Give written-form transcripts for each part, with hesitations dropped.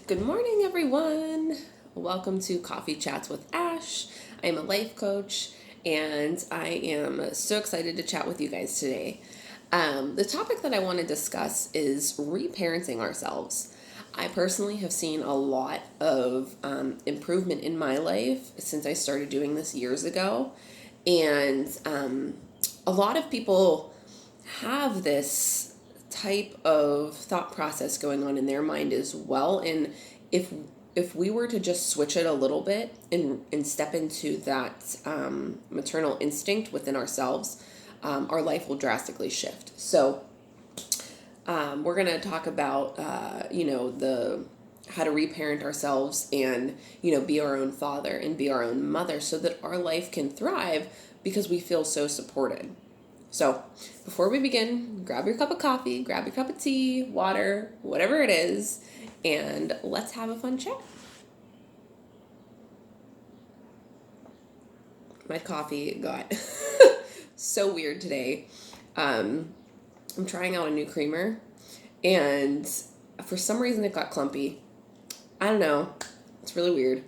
Good morning, everyone. Welcome to Coffee Chats with Ash. I am a life coach, and I am so excited to chat with you guys today. The topic that I want to discuss is reparenting ourselves. I personally have seen a lot of improvement in my life since I started doing this years ago, and a lot of people have this type of thought process going on in their mind as well. And if we were to just switch it a little bit and step into that maternal instinct within ourselves, our life will drastically shift. So we're going to talk about the how to reparent ourselves and be our own father and be our own mother so that our life can thrive because we feel so supported. So, before we begin, grab your cup of coffee, grab your cup of tea, water, whatever it is, and let's have a fun chat. My coffee got so weird today. I'm trying out a new creamer, and for some reason it got clumpy. I don't know. It's really weird.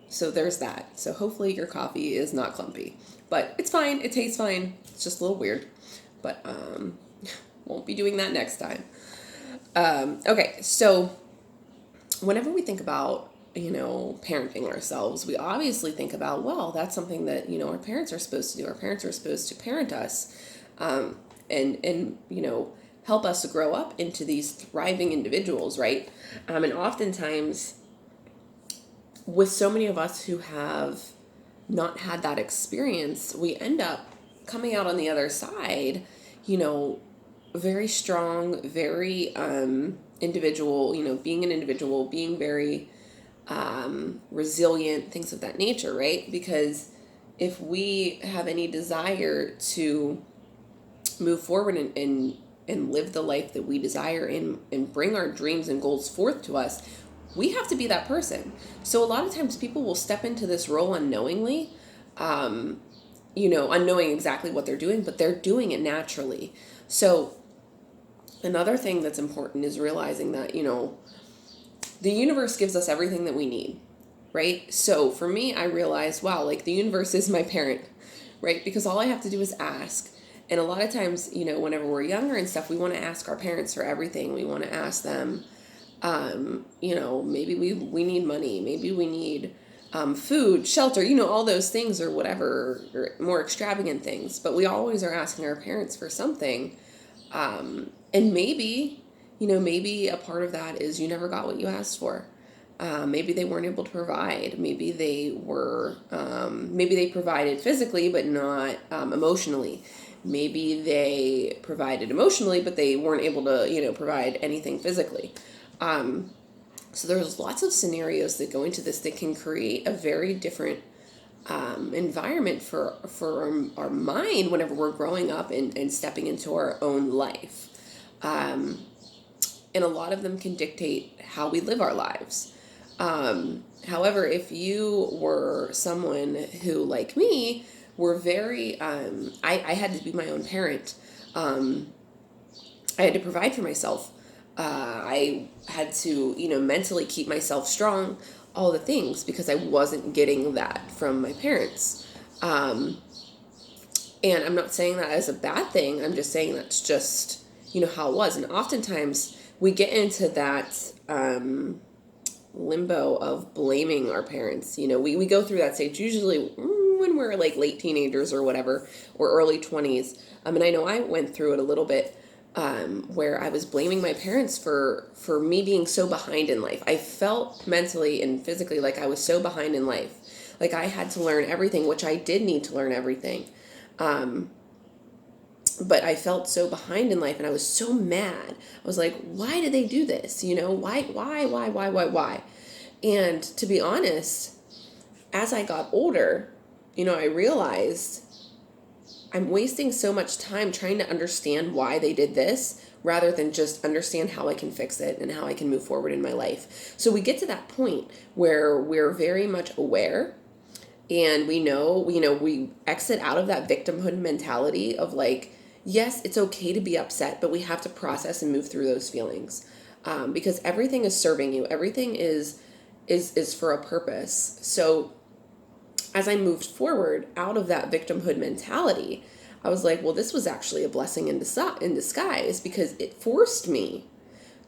So there's that. So hopefully your coffee is not clumpy. But it's fine. It tastes fine. It's just a little weird. But won't be doing that next time. Okay, so whenever we think about, parenting ourselves, we obviously think about, well, that's something that, our parents are supposed to do. Our parents are supposed to parent us and help us to grow up into these thriving individuals, right? And oftentimes, with so many of us who have not had that experience, we end up coming out on the other side, very strong, very individual, being an individual, being very resilient, things of that nature, right? Because if we have any desire to move forward and live the life that we desire and bring our dreams and goals forth to us, we have to be that person. So a lot of times people will step into this role unknowingly, unknowing exactly what they're doing, but they're doing it naturally. So another thing that's important is realizing that, the universe gives us everything that we need, right? So for me, I realized, wow, like the universe is my parent, right? Because all I have to do is ask. And a lot of times, whenever we're younger and stuff, we want to ask our parents for everything. We want to ask them, maybe we need money, maybe we need food, shelter, all those things or whatever, or more extravagant things. But we always are asking our parents for something. And maybe a part of that is you never got what you asked for. Maybe they weren't able to provide. Maybe they were, maybe they provided physically, but not emotionally. Maybe they provided emotionally, but they weren't able to, provide anything physically. So there's lots of scenarios that go into this that can create a very different environment for our mind whenever we're growing up and stepping into our own life. And a lot of them can dictate how we live our lives. However, if you were someone who, like me, were very, I had to be my own parent. I had to provide for myself. I had to, mentally keep myself strong, all the things, because I wasn't getting that from my parents. And I'm not saying that as a bad thing. I'm just saying that's just, how it was. And oftentimes we get into that limbo of blaming our parents. We go through that stage usually when we're like late teenagers or whatever, or early 20s. And I know I went through it a little bit. Where I was blaming my parents for me being so behind in life. I felt mentally and physically like I was so behind in life. Like I had to learn everything, which I did need to learn everything. But I felt so behind in life and I was so mad. I was like, why did they do this? Why? And to be honest, as I got older, I realized I'm wasting so much time trying to understand why they did this rather than just understand how I can fix it and how I can move forward in my life. So we get to that point where we're very much aware and we know, we exit out of that victimhood mentality of like, yes, it's okay to be upset, but we have to process and move through those feelings. because everything is serving you. Everything is for a purpose. So as I moved forward out of that victimhood mentality, I was like, well, this was actually a blessing in disguise, because it forced me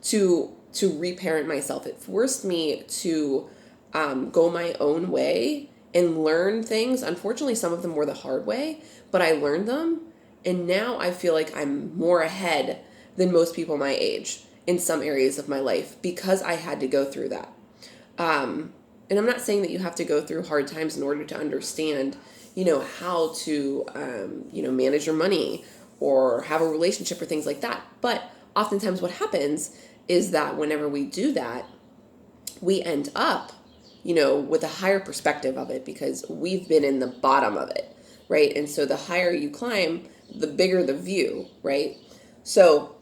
to reparent myself. It forced me to go my own way and learn things. Unfortunately, some of them were the hard way, but I learned them. And now I feel like I'm more ahead than most people my age in some areas of my life, because I had to go through that. And I'm not saying that you have to go through hard times in order to understand, how to, manage your money or have a relationship or things like that. But oftentimes what happens is that whenever we do that, we end up, with a higher perspective of it, because we've been in the bottom of it, right? And so the higher you climb, the bigger the view, right? So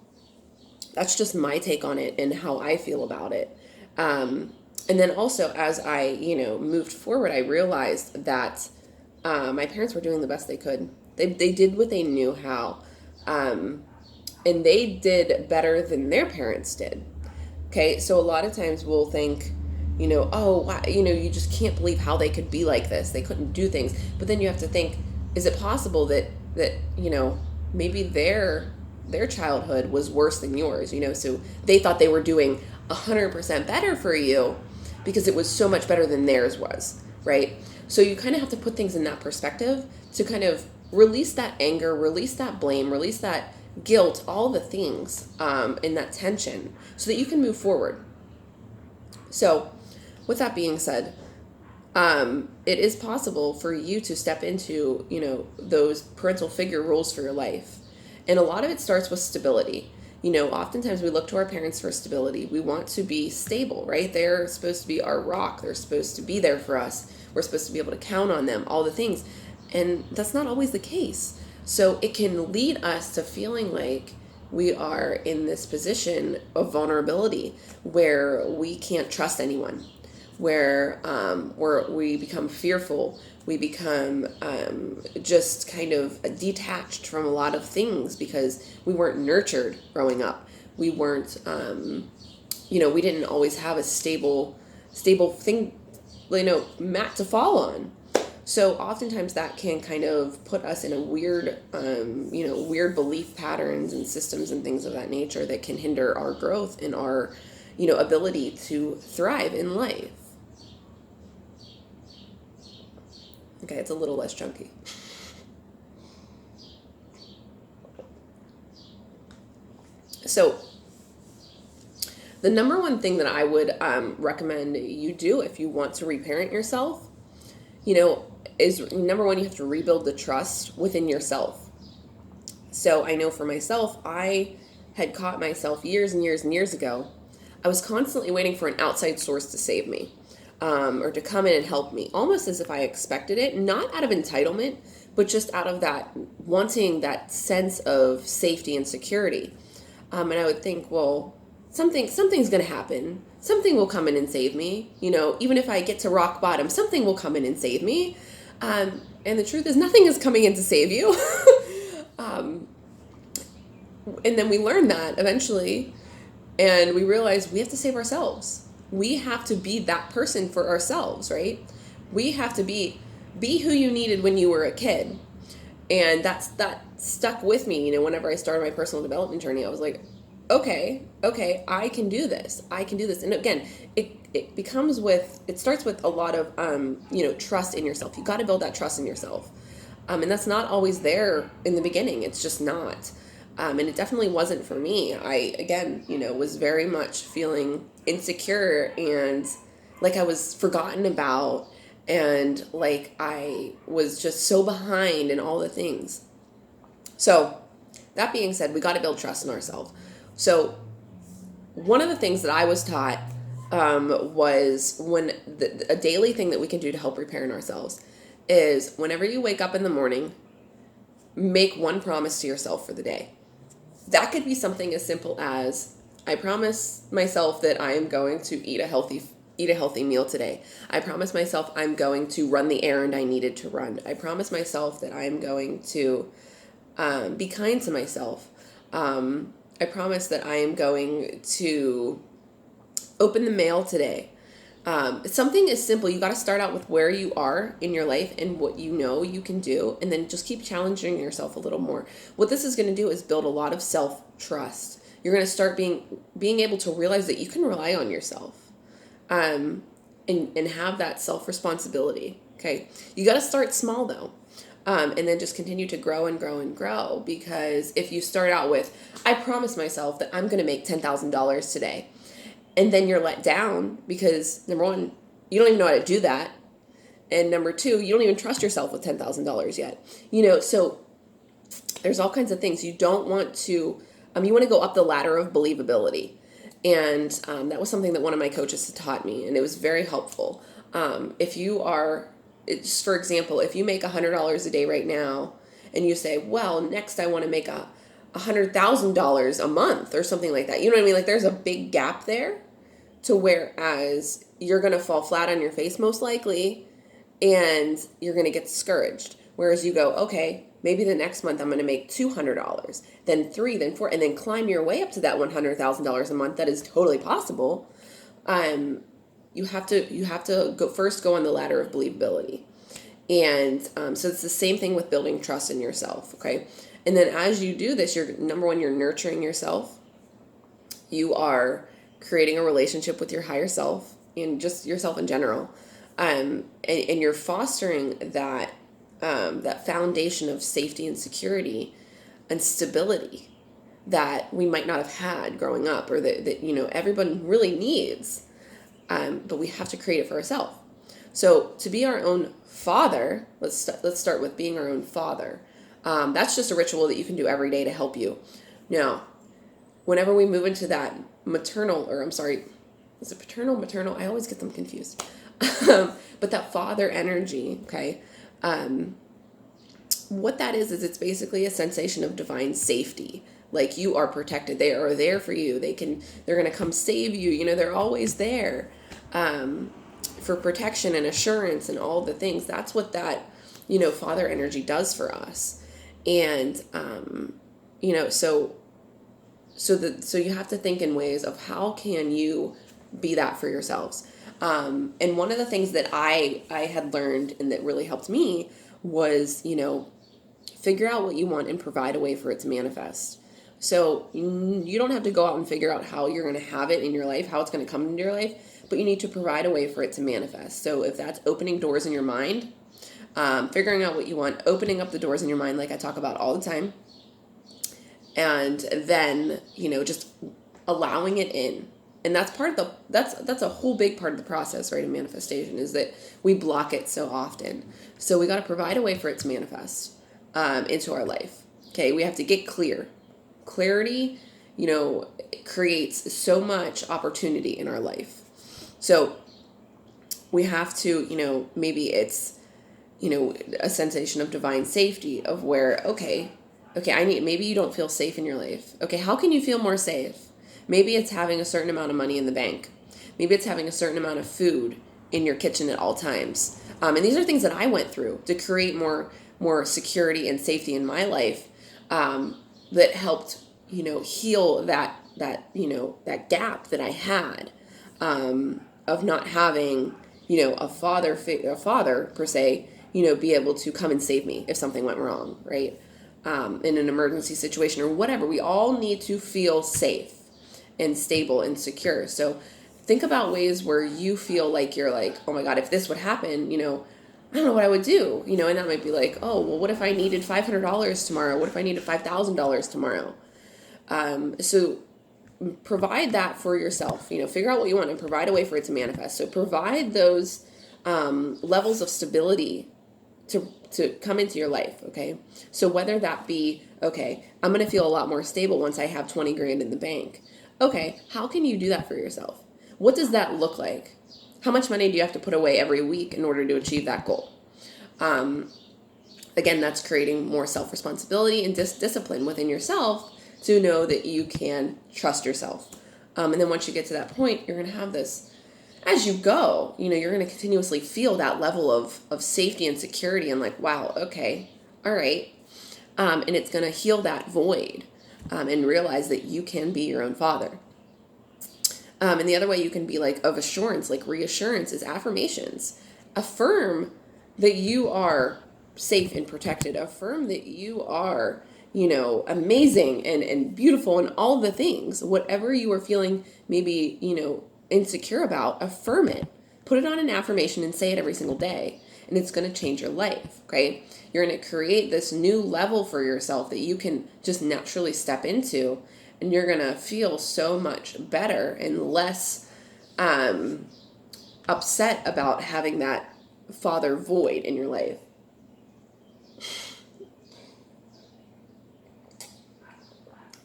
that's just my take on it and how I feel about it. And then also, as I, moved forward, I realized that my parents were doing the best they could. They did what they knew how. And they did better than their parents did. Okay, so a lot of times we'll think, oh, wow, you just can't believe how they could be like this. They couldn't do things. But then you have to think, is it possible that maybe their childhood was worse than yours, so they thought they were doing 100% better for you because it was so much better than theirs was, right? So you kind of have to put things in that perspective to kind of release that anger, release that blame, release that guilt, all the things in that tension, so that you can move forward. So with that being said, it is possible for you to step into, those parental figure roles for your life. And a lot of it starts with stability. Oftentimes we look to our parents for stability. We want to be stable, right? They're supposed to be our rock. They're supposed to be there for us. We're supposed to be able to count on them, all the things. And that's not always the case. So it can lead us to feeling like we are in this position of vulnerability where we can't trust anyone, where we become fearful, we become just kind of detached from a lot of things because we weren't nurtured growing up. We weren't, we didn't always have a stable thing, mat to fall on. So oftentimes that can kind of put us in a weird, weird belief patterns and systems and things of that nature that can hinder our growth and our, ability to thrive in life. Okay, it's a little less chunky. So the number one thing that I would recommend you do if you want to reparent yourself, is number one, you have to rebuild the trust within yourself. So I know for myself, I had caught myself years and years and years ago. I was constantly waiting for an outside source to save me. Or to come in and help me, almost as if I expected it, not out of entitlement, but just out of that wanting that sense of safety and security. And I would think, well, something's going to happen. Something will come in and save me. Even if I get to rock bottom, something will come in and save me. And the truth is, nothing is coming in to save you. And then we learn that eventually, and we realize we have to save ourselves. We have to be that person for ourselves, right? We have to be who you needed when you were a kid. And that stuck with me, whenever I started my personal development journey. I was like, okay, I can do this. And again, it starts with a lot of, trust in yourself. You got to build that trust in yourself. And that's not always there in the beginning. It's just not. And it definitely wasn't for me. I, again, was very much feeling insecure and like I was forgotten about and like I was just so behind in all the things. So that being said, we got to build trust in ourselves. So one of the things that I was taught was a daily thing that we can do to help repair ourselves is whenever you wake up in the morning, make one promise to yourself for the day. That could be something as simple as, I promise myself that I am going to eat a healthy meal today. I promise myself I'm going to run the errand I needed to run. I promise myself that I'm going to be kind to myself. I promise that I am going to, Open the mail today. Something as simple. You got to start out with where you are in your life and what you know you can do, and then just keep challenging yourself a little more. What this is going to do is build a lot of self-trust. You're going to start being able to realize that you can rely on yourself, and have that self-responsibility. Okay, you got to start small though, and then just continue to grow and grow and grow. Because if you start out with, I promise myself that I'm going to make $10,000 today, and then you're let down because, number one, you don't even know how to do that. And number two, you don't even trust yourself with $10,000 yet. So there's all kinds of things. You don't want to, you want to go up the ladder of believability. And that was something that one of my coaches taught me, and it was very helpful. If you are, just for example, if you make $100 a day right now, and you say, well, next I want to make $100,000 a month or something like that. You know what I mean? Like, there's a big gap there, to whereas you're going to fall flat on your face most likely, and you're going to get discouraged. Whereas you go, okay, maybe the next month I'm going to make $200, then $3, then $4, and then climb your way up to that $100,000 a month. That is totally possible. You have to go on the ladder of believability. And so it's the same thing with building trust in yourself, okay? And then as you do this, number one, you're nurturing yourself. You are creating a relationship with your higher self and just yourself in general. And you're fostering that foundation of safety and security and stability that we might not have had growing up, or that everyone really needs. But we have to create it for ourselves. So to be our own father, let's start with being our own father. That's just a ritual that you can do every day to help you. Now, whenever we move into that is it paternal, maternal? I always get them confused. But that father energy, okay? What that is it's basically a sensation of divine safety. Like, you are protected. They are there for you. They're going to come save you. They're always there for protection and assurance and all the things. That's what that, father energy does for us. And, so you have to think in ways of how can you be that for yourselves. And one of the things that I had learned and that really helped me was, figure out what you want and provide a way for it to manifest. So you don't have to go out and figure out how you're going to have it in your life, how it's going to come into your life, but you need to provide a way for it to manifest. So if that's opening doors in your mind, figuring out what you want, opening up the doors in your mind, like I talk about all the time, and then, just allowing it in. And that's that's a whole big part of the process, right, in manifestation, is that we block it so often. So we got to provide a way for it to manifest into our life. Okay, we have to get clear. Clarity, creates so much opportunity in our life. So we have to, maybe it's, a sensation of divine safety of where, okay, maybe you don't feel safe in your life. Okay, how can you feel more safe? Maybe it's having a certain amount of money in the bank. Maybe it's having a certain amount of food in your kitchen at all times. And these are things that I went through to create more security and safety in my life, that helped, heal that gap that I had, of not having, a father per se, be able to come and save me if something went wrong, right? In an emergency situation or whatever. We all need to feel safe and stable and secure. So think about ways where you feel like you're like, oh my God, if this would happen, I don't know what I would do, and that might be like, oh, well, what if I needed $500 tomorrow? What if I needed $5,000 tomorrow? So provide that for yourself, figure out what you want and provide a way for it to manifest. So provide those levels of stability to come into your life, okay? So whether that be, okay, I'm going to feel a lot more stable once I have 20 grand in the bank. Okay, how can you do that for yourself? What does that look like? How much money do you have to put away every week in order to achieve that goal? Again, that's creating more self-responsibility and discipline within yourself to know that you can trust yourself. And then once you get to that point, you're going to have this, as you go, you're going to continuously feel that level of safety and security and like, wow, okay, all right. And it's going to heal that void, and realize that you can be your own father. And the other way you can be like of assurance, like reassurance, is affirmations. Affirm that you are safe and protected. Affirm that you are, amazing and beautiful and all the things. Whatever you are feeling maybe, insecure about, affirm it. Put it on an affirmation and say it every single day. And it's going to change your life, okay? You're going to create this new level for yourself that you can just naturally step into. And you're going to feel so much better and less upset about having that father void in your life.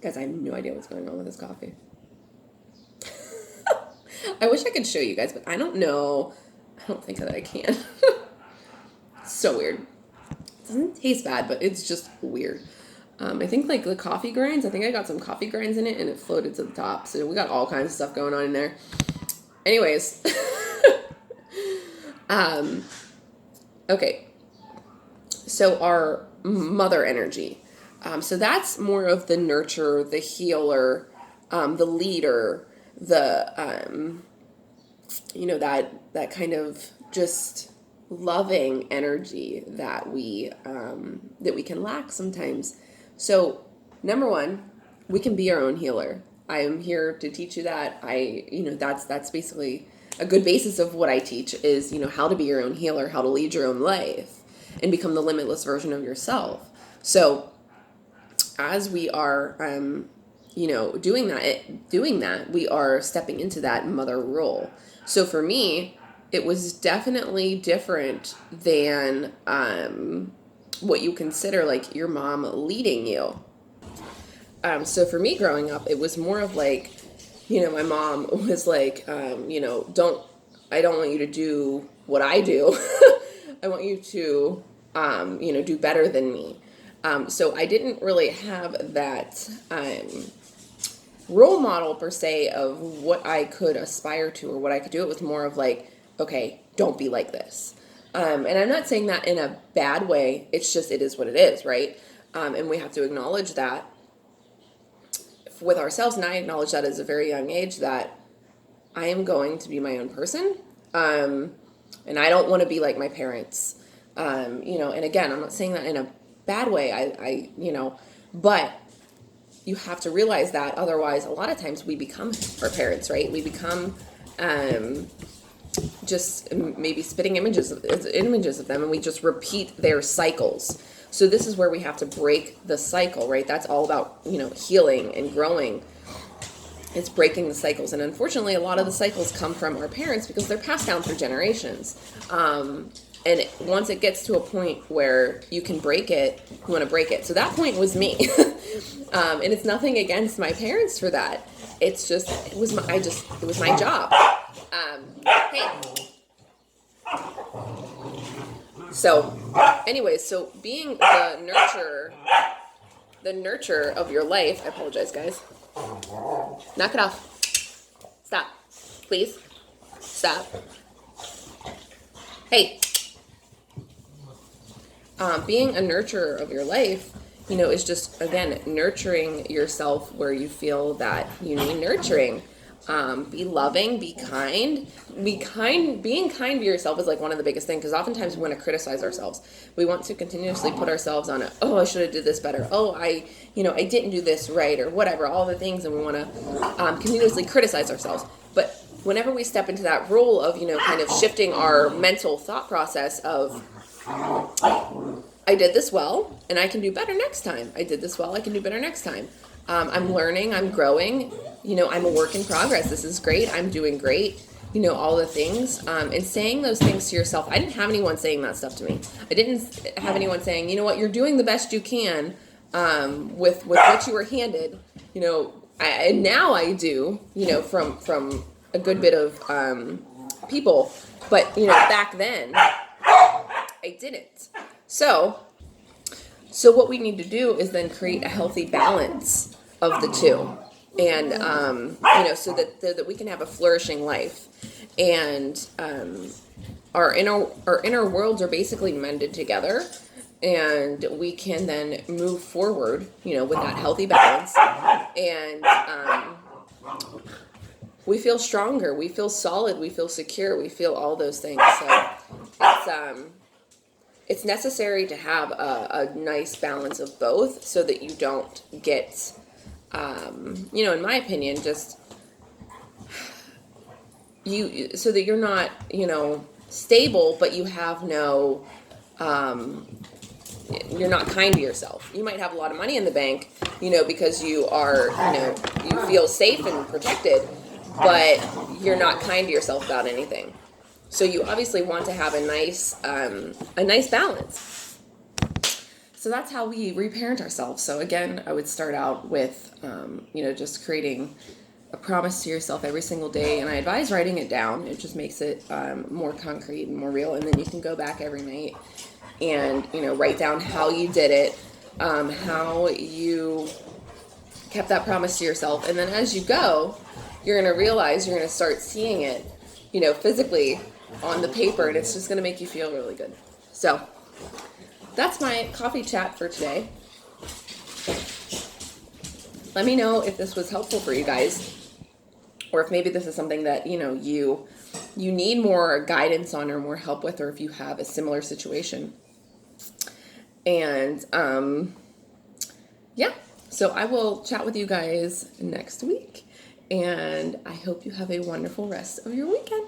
Guys, I have no idea what's going on with this coffee. I wish I could show you guys, but I don't know. I don't think that I can. So weird. It doesn't taste bad, but it's just weird. I think like the coffee grinds, I think I got some coffee grinds in it and it floated to the top. So we got all kinds of stuff going on in there. Anyways. Okay. So our mother energy. So that's more of the nurturer, the healer, the leader, the, that kind of just loving energy that we can lack sometimes. So number one, we can be our own healer. I am here to teach you that. That's basically a good basis of what I teach is, how to be your own healer, how to lead your own life and become the limitless version of yourself. So as we are, doing that, we are stepping into that mother role. So for me, it was definitely different than what you consider like your mom leading you. So for me growing up, it was more of like, my mom was like, I don't want you to do what I do. I want you to, do better than me. So I didn't really have that role model per se of what I could aspire to or what I could do. It was more of like, okay, don't be like this. And I'm not saying that in a bad way. It's just, it is what it is, right? And we have to acknowledge that with ourselves. And I acknowledge that at a very young age that I am going to be my own person. And I don't want to be like my parents. And again, I'm not saying that in a bad way. But you have to realize that otherwise a lot of times we become our parents, right? We become just maybe spitting images of them, and we just repeat their cycles. So this is where we have to break the cycle, right? That's all about, healing and growing. It's breaking the cycles. And unfortunately, a lot of the cycles come from our parents because they're passed down through generations. And once it gets to a point where you can break it, you want to break it. So that point was me. And it's nothing against my parents for that. It's just, it was my job. Hey. So anyways, so being the nurturer of your life, I apologize guys. Knock it off. Stop. Please. Stop. Hey. Being a nurturer of your life, is just, again, nurturing yourself where you feel that you need nurturing. Be loving, be kind. Being kind to yourself is like one of the biggest things, because oftentimes we want to criticize ourselves. We want to continuously put ourselves on I should have did this better. I didn't do this right, or whatever, all the things, and we want to continuously criticize ourselves. But whenever we step into that role of, kind of shifting our mental thought process of, I did this well, and I can do better next time. I did this well, I can do better next time. I'm learning, I'm growing, I'm a work in progress. This is great, I'm doing great, all the things. And saying those things to yourself. I didn't have anyone saying that stuff to me. I didn't have anyone saying, you're doing the best you can with what you were handed. And now I do, from a good bit of people. But, back then, I didn't. So what we need to do is then create a healthy balance of the two, and so that we can have a flourishing life, and our inner worlds are basically mended together, and we can then move forward, with that healthy balance, and we feel stronger, we feel solid, we feel secure, we feel all those things. So it's necessary to have a nice balance of both so that you don't get, in my opinion, just so that you're not, stable, but you have no, you're not kind to yourself. You might have a lot of money in the bank, because you are, you feel safe and protected, but you're not kind to yourself about anything. So you obviously want to have a nice balance. So that's how we reparent ourselves. So again, I would start out with, just creating a promise to yourself every single day. And I advise writing it down. It just makes it more concrete and more real. And then you can go back every night and, write down how you did it, how you kept that promise to yourself. And then as you go, you're going to realize you're going to start seeing it, physically on the paper, and it's just going to make you feel really good. So that's my coffee chat for today. Let me know if this was helpful for you guys, or if maybe this is something that, you need more guidance on or more help with, or if you have a similar situation. And, so I will chat with you guys next week, and I hope you have a wonderful rest of your weekend.